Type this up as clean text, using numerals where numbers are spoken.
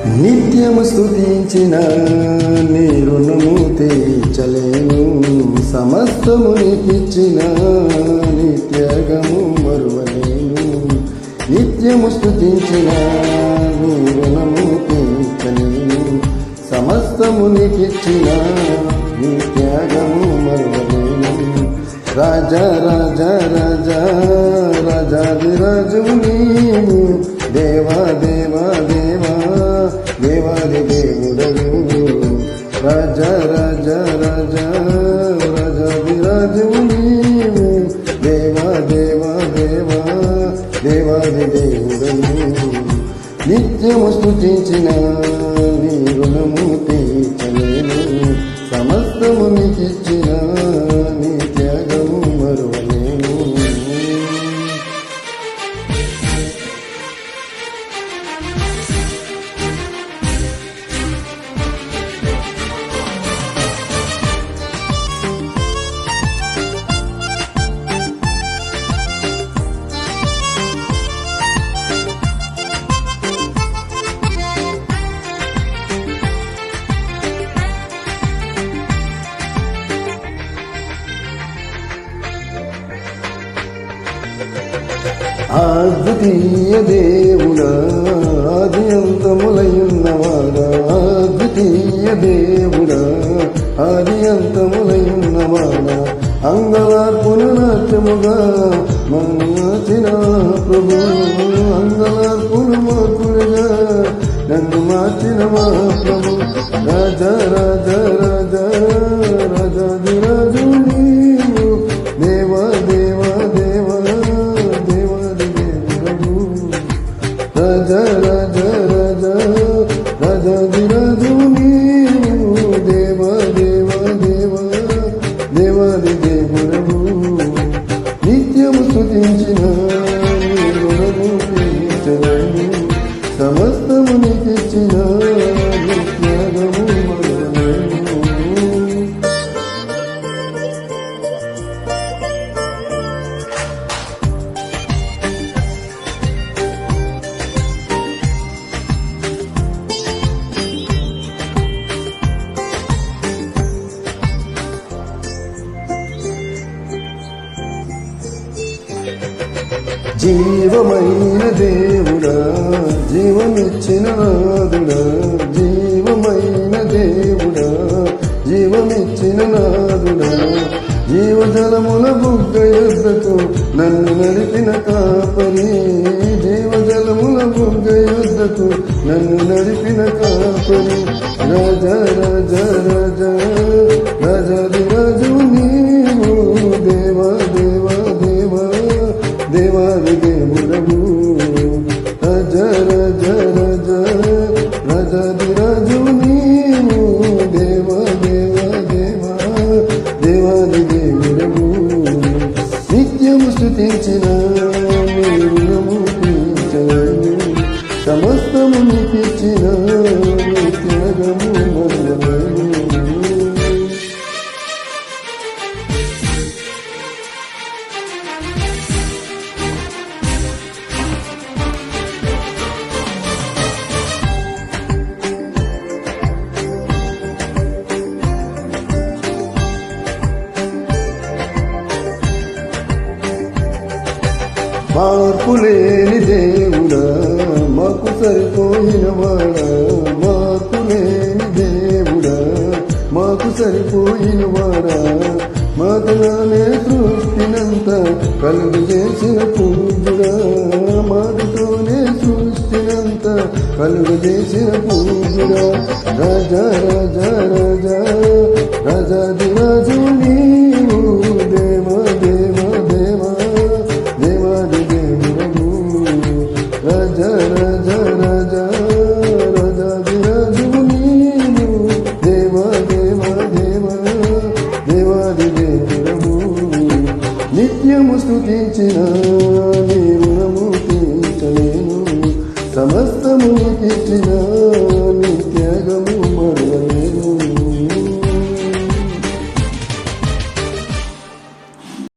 నిత్యము స్తుతించిన నీ రుణము తీర్చలేను, సమస్తము నీకిచ్చిన నిత్యగము మరువలేను. నిత్యము స్తుతించిన నీ రుణము తీర్చలేను, సమస్తము నీకిచ్చిన నిత్యగము మరువలేను. రాజా రాజా రాజా రాజాదిరాజువు నీవు, దేవా దేవా దేవా దేవాది దేవుడవు. రాజా రాజా రాజా రాజాదిరాజువు నీవు, దేవా దేవా దేవా దేవాది దేవుడవు. నిత్యము స్తుతించిన నీ రుణము తీర్చలేను, సమస్తము నీకిచ్చిన నీ త్యాగము మరువలేను. అద్వితీయ దేవుడా, ఆది అంతములయున్నవాడా, అద్వితీయ దేవుడా, ఆది అంతములయున్నవాడా, అంగలార్పున నాట్యముగా మార్చిన ప్రభు, అంగలార్పున మార్పులుగా నన్ను మార్చిన మా ప్రభు. రాజా రాజా రాజా రాజాదిరాజు నీవు, దేవా దేవా దేవా దేవాది దేవుడవు. రాజా రాజా రాజా రాజాదిరాజు నీవు, దేవా దేవా దేవా దేవాది దేవుడవు. నిత్యము స్తుతించిన నీ రుణము తీర్చలేను, సమస్తము నీకిచ్చిన నీ త్యాగము మరువలేను. జీవమైన దేవుడా, జీవమిచ్చిన నాదుడా, జీవమైన దేవుడా, జీవమిచ్చిన నాదుడా, జీవజలముల బుగ్గ యొద్దకు నన్ను నడిపిన కాపరి, జీవజలముల బుగ్గ యొద్దకు నన్ను నడిపిన కాపరి. రాజా రాజా రాజా రాజాదిరాజు నీవు, దేవా దేవా దేవా దేవాది దేవుడవు. రాజా రాజా రాజా రాజాదిరాజు నీవు, దేవా దేవా దేవా దేవాది దేవుడవు. నిత్యము స్తుతించిన నీ రుణము తీర్చలేను, సమస్తము నీకిచ్చిన నీ త్యాగము మరువలేను. మార్పులేని దేవుడా, మాకు సరిపోయిన వాడా, మార్పులేని దేవుడా, మాకు సరిపోయిన వాడా, మాటగానే సృష్టినంత కలుగు చేసిన పూజుడా, మాటతోనే సృష్టినంత కలుగు చేసిన పూజుడా. రాజా రాజా రాజా రాజాదిరాజు నీవు, దేవా దేవా దేవా దేవాది దేవుడవు. రాజా రాజా